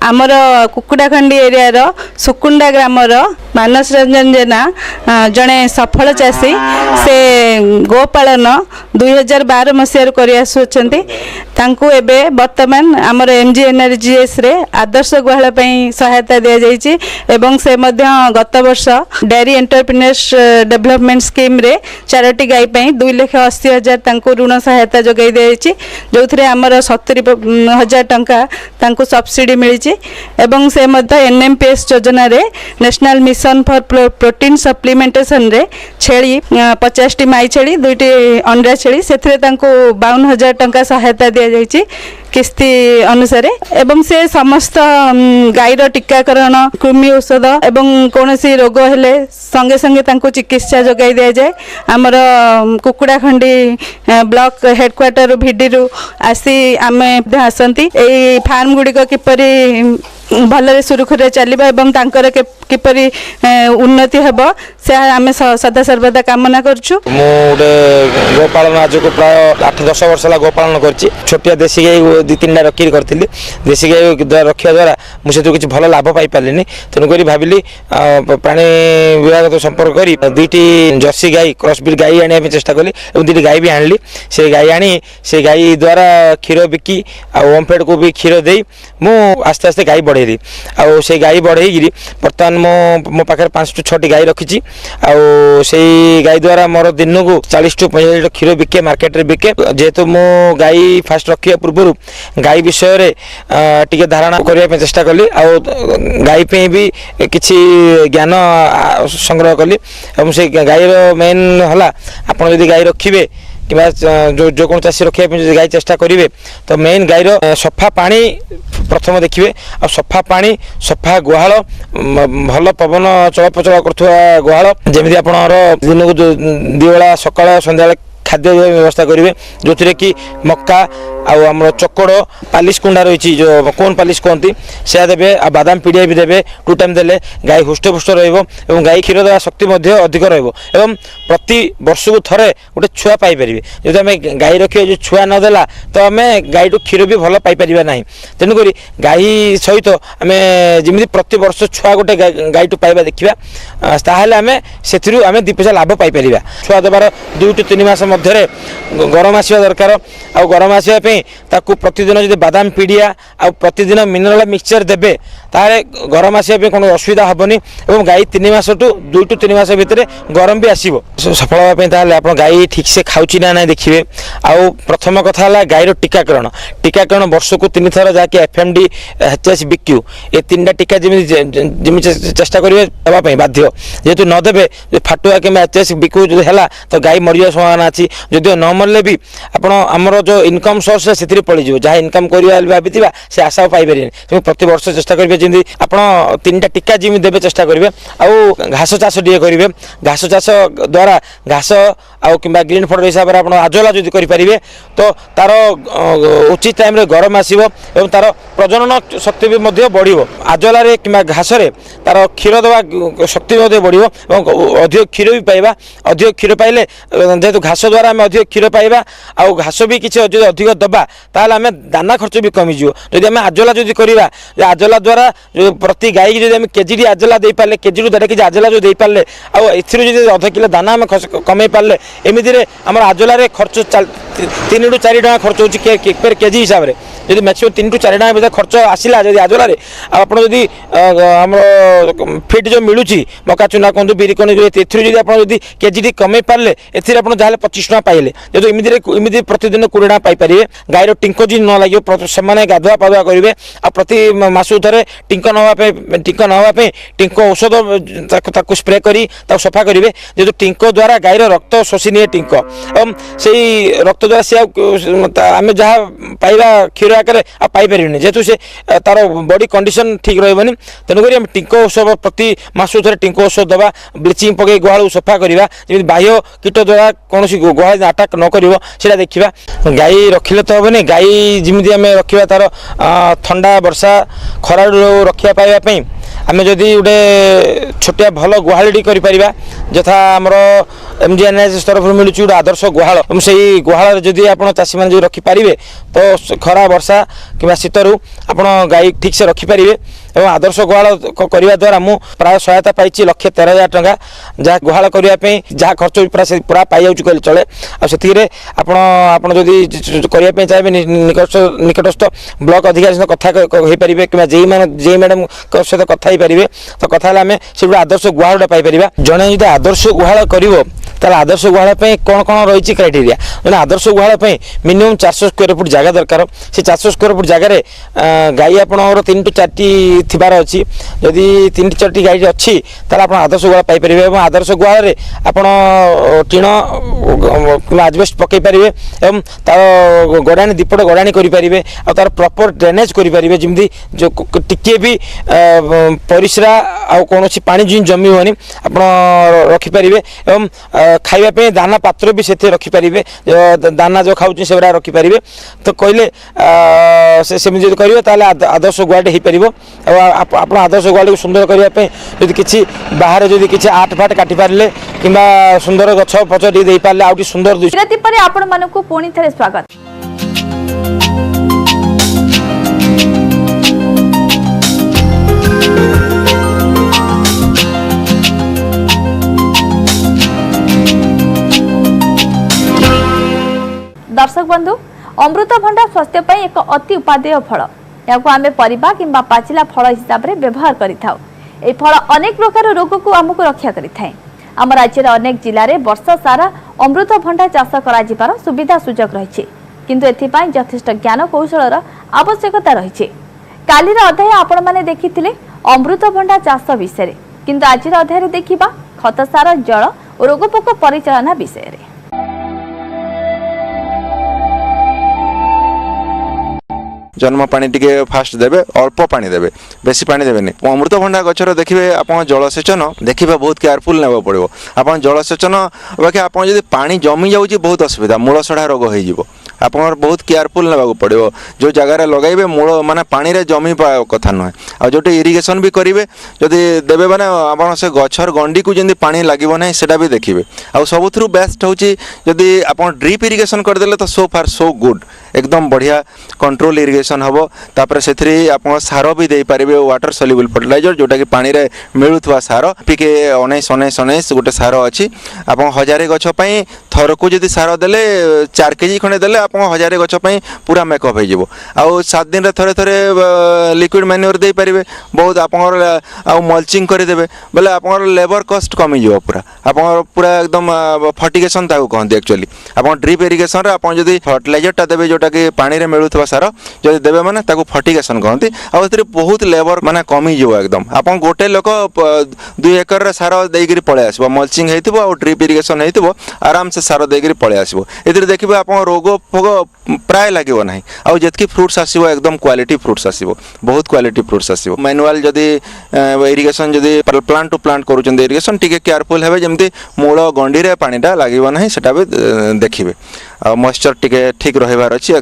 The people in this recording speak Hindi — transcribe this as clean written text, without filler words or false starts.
आमर कुकुड़ाखंडी एरियार सुकुंडा ग्रामर मानस रंजन जेना जड़े सफल चाषी से गोपालन 2012 मसीह कर बर्तमान आमर MGNRGS रे आदर्श गुहाल सहायता दि जाइए एवं से गत वर्ष डेयरी एंटरप्रेन्योर्स डेवलपमेंट स्कीम रे 4टी गाई 2,80,000 ऋण सहायता जोगाई दी जो थे आमर 70,000 टंका सब्सिडी मिली एवं से NMPS योजना रे national mission for protein supplementation रे छेली 50टी माई छेली 2टी अंडा छेली से 52,000 टंका सहायता दि जाइए किस्ती अनुसार एवं से समस्त गाईर टीकाकरण कृमि औषध एवं कौन सी रोग हेले संगे संगे तांको चिकित्सा जोगाई दि जाए आमर कुकुड़ाखंडी ब्लॉक हेडक्वार्टर भिडी रु आसी आमे आसती ए फार्म गुड़िक किपरि भल सुरुखुरे चलवा एवं तांकर किपरि उन्नति हेब से आमे सदा सर्वदा कामना करछु। गोपालन आज को प्राय 8-10 वर्ष है गोपालन करछि छोटिया देसी गाई 2-3टा रखी करथिली देसी गाई रखिया द्वारा मुझे किसी भल लाभ पाई पारिनी तेणुक भाविली प्राणी विभाग तो संपर्क करी 2टी जर्सी गाई क्रॉसब्रीड गाई आने चेष्टा कली और 2टी गाई भी आनली से गाई आनी से गाई द्वारा क्षीर बिकी ओमफेड को भी क्षीर दे मु आस्ते आस्ते गाई बढ़ेली आउ से गाई बढ़ेगी बर्तमान मो पाखे 5-6टी गाई रखी से गाई द्वारा मोर दिन को 40-45 लिटर क्षीर बिके मार्केट रे बिके जेहेतु मो गाई फास्ट रखा पूर्व गाई विषय टी धारणा करने चेष्टा कली आउ गाई पे भी किसी ज्ञान संग्रह कली और से गाईर मेन है आप गाई रखिए कि जो कौन चाषी रखा गाई चेष्टा करेंगे तो मेन गाईर सफा पानी प्रथम देखिए आ सफा पानी सफा गुहाल भल पवन चलप्रचल कर गुहाल जमी आप दिन को 2 बेला सकाळ संध्या खाद्य व्यवस्था करेंगे जो थे कि मक्का आम चकड़ पालिश कुंडा रही जो कौन पालिश कहती से देवे आ बादाम पीड़िया भी देवे 2 टाइम देले गाई हुष्टपुष्ट रही गाई क्षीर देवा शक्ति अधिक रही प्रति वर्ष को थे गोटे छुआ पाइपर जो आम गाई रखिए जो छुआ नदेला तो आम गाई क्षीर भी भल पाइपर ना तेणुक गाई सहित आम जमी प्रति वर्ष छुआ गोटे गाई टू पाइबा देखा ताहले आम से 2 पैसा लाभ पाइपर छुआ देवार 2-3 मास मध्य गरम आसवा दरकार आ गरम आसवाई ताकू प्रतिदिन जो बादाम पीड़िया आ प्रतिदिन मिनरल मिक्सचर देवे तारे गरम आसवाई कौन असुविधा हेनी और गाई 3 मास टू 2-3 मास भितर गरम भी आसो सफल हाँपाई आप गाई ठीक से खाऊँची ना ना देखिए आउ प्रथम कथा है गाईर टीकाकरण वर्ष को 3 थर जहाँकि FMD HS BQ ये 3टा टीका जमी चेष्टा करेंगे देवाई बाध्य जेहेतु नदेवे फाटुआ कि HS BQ जो है तो गाई मरिया संभावना अच्छी जदिव न मरले भी आपमर जो इनकम सोर्स से पड़ीज जहाँ इनकम भाई से आशा पाइपर प्रति वर्ष चेष्टा करेंगे जमी आप 3टा टीका जमी देवे चेष्टा करेंगे आउ घास चाष टे करेंगे घास चाष द्वारा घास आउ कि ग्रीन फडर हिसाब से आप आजला जो करेंगे तो तार उचित टाइम गरम आसो तार प्रजनन शक्ति भी बढ़ आजल कि घास तार क्षीर देवा शक्ति बढ़ अधिक क्षीर भी पाइबा अधिक क्षीर पाइले जेहेतु घास द्वारा आम अधिक क्षीर पाइबा आउ घास भी किसी अधिक दबा ताल आम दाना खर्च भी कमिज जदि आम आजला जो करवा आजला द्वारा जो प्रति गाई की जब केजी आजला दे पारे केजी रू 1.5 केजी आजला जो दे पारे आधा किलो दाना आम कमे पारे एमती आम आजल खर्च 3 ରୁ 4 टका खर्च हो केजी हिसाब से जब मैक्सीम 3 ରୁ 4 टका खर्च आसला जब आजलार आप आम फिट जो मिलूँ मका चुना कहूँ बिरी कणी जब केजी कमे पारे एथिर आप जहाँ 25 टका पाइले जब इमिदी प्रतिदिन 20 टका पाइपर गाईर टिंक जी न लगे से गाधुआ पाधुआ करेंगे आ प्रति मासू थे टिंक नापी टिंक औषध स्प्रे कर सफा करेंगे जेहतु टिंक द्वारा गाईर रक्त शोषी निए टिंक और से रक्त द्वारा सी आम जहाँ पाइबा क्षीर आकार पाइपर जेहेतु से तार बॉडी कंडीशन ठीक रही तेणुक आम टिंक औषध प्रति मासू थे टिंक औषध दवा ब्लीचिंग पकई गुहाल सफा करवा जमी बाह्य कीट द्वारा कौन गुहाल आटाक न कर देखा गाई रखिले तो हेनी गाई जमी आम रखा तार ठंडा वर्षा खरा रक्षा पाइबापी आम जदि गोटे छोटिया भल गुहाड़ी कर यथा आमर MGNRIGS तरफ मिलूँ गोटे आदर्श गुहाल से गुहाल जदि आप चाषी मैंने रखिपारे तो खरा वर्षा कि शीत रु आप गाई ठीक से रखिपारे और आदर्श गुहाल करने द्वारा मु प्राय सहायता पाई 1,13,000 टंका जहाँ गुहाल करने जहाँ खर्च पूरा पूरा पाई जाऊँ कहले चले आगे आपड़ी करने चाहिए निकटस्थ ब्लॉक अधिकारी सहित कथा हो पारे कि जे मैडम सहित कथा हो पारे तो कथा आम से गोटे आदर्श गुहाल पाइपर जड़े जो आदर्श गुहाल कर आदर्श गुहाल कौन कौन रही क्राइटेरिया जो आदर्श गुहाल मिनिमम 400 स्क्वायर फुट जगह दरकार से 400 स्क्वायर फुट जगह गाई आपंकर 3 टू 4 थिबार अच्छी जदि 3 टू 4 गाई अच्छी आप आदर्श गुहाल पाइपर और आदर्श गुहाल आप टीण आजबेस्ट पकई पारे और तार गड़ाणी दीपट गड़ाणी करेंगे और तार प्रॉपर ड्रेनेज करेंगे जमी जो टिके भी परिश्रा कौन पानी जी जमी हुए आप रखिपारे और खावाई दाना पात्र भी से रखिपारे दाना जो खाऊँ से रखिपारे तो कहले सेमती जो करेंगे आदर्श गुहाटी हो पार आप आदर्श गुहाटी को सुंदर करने जब किसी बाहर जब किसी आर्ट फाट काटी पारे कि सुंदर गछ फच दे पारे आउ सुंदर विरति पर आपण मानकु पुणी थरे स्वागत। दर्शक बंधु अमृतभंडा स्वास्थ्य पर एक अति उपादेय फल या आम परिबा किंबा पाचिला फल हिसाब से व्यवहार करिथाउ। ए फल अनेक प्रकार रोग को आमको रक्षा करिथाए। आम राज्य अनेक जिले में वर्ष सारा अमृतभंडा चाष कर सुविधा सुजोग रही किंतु एथिपाई यथेष्ट ज्ञान कौशल आवश्यकता रही। कालीर अध्याय आपण माने देखिथिले अमृतभंडा चाष विषय किंतु आज अध्याय देखिबा खत सार जल और रोगपोक परिचालना विषय रे। जन्म पानी टिके फास्ट देबे अल्प पानी देबे बेसी पानी देबेनि अमृतभंडा गछर देखिबे आपण जलसेचन देखिबे बहुत केयरफुल नेबो पड़िबो आपण जलसेचन बाकी आपण जदि पानी जमी जाउची बहुत असुविधा मूल सड़ा रोग होई जिवो आपण बहुत केयरफुल नेबा पड़िबो जो जगह लगाइबे मूल माने पानी रे जमी कथा नुहे आ जोटे इरिगेशन भी करिवे जदि देबे माने आपण से गछर गंडी को जंदी पानी लागिबो नै सेटा भी देखिबे आ सबथुरु बेस्ट होची जदि आपण ड्रिप इरिगेशन कर देले तो सो फार सो गुड एकदम बढ़िया कंट्रोल इरिगेशन हबो तापर सेथरि आपण सार भी देई पारिबे वाटर सल्युबल फर्टिलाइजर जोटा कि पानी रे मिलुथवा सार पिके 19 गोटे सार अछि आपण 1000 गछ पई थर को जदि सार देले 4 केजी खने देले आपण 1000 गछ पई पूरा मेकअप हो जिवो आ 7 दिन रे थरे थरे लिक्विड मैन्योर देई पारिबे बहुत आपण आ मल्चिंग करि देबे बोले आपण लेबर कॉस्ट कमी जिवो पूरा एकदम फर्टिगेशन ताको कहंती एक्चुअली आपण ड्रिप इरिगेशन रे आपण जदि फर्टिलाइजर टा देबे जोटा कि पानी रे मिलुथवा सार जदि देबे माने ताको फर्टिगेशन कहंती आ एतरे बहुत लेबर माने कमी जिवो एकदम आपण गोटे लोक 2 एकर रे सार देइगिरी पळे आसीबो मल्चिंग हेतिबो आ ड्रिप इरिगेशन हेतिबो आराम से सार देइगिरी पळे आसीबो एतरे देखिबे आपण रोग फोग प्राय लागिबो नाही आ जेतकी फ्रूट्स आसीबो एकदम क्वालिटी फ्रूट्स आसीबो बहुत क्वालिटी फ्रूट्स आसीबो मैनुअल जदि इरिगेशन जदि प्लांट टू प्लांट करूचन इरिगेशन टिके केयरफुल हेबे जेमति मूल गंडी रे पानीटा लागिबो नाही सेटा भी देखिबे आ मॉइस्चर टिके ठीक रहिबार अछि।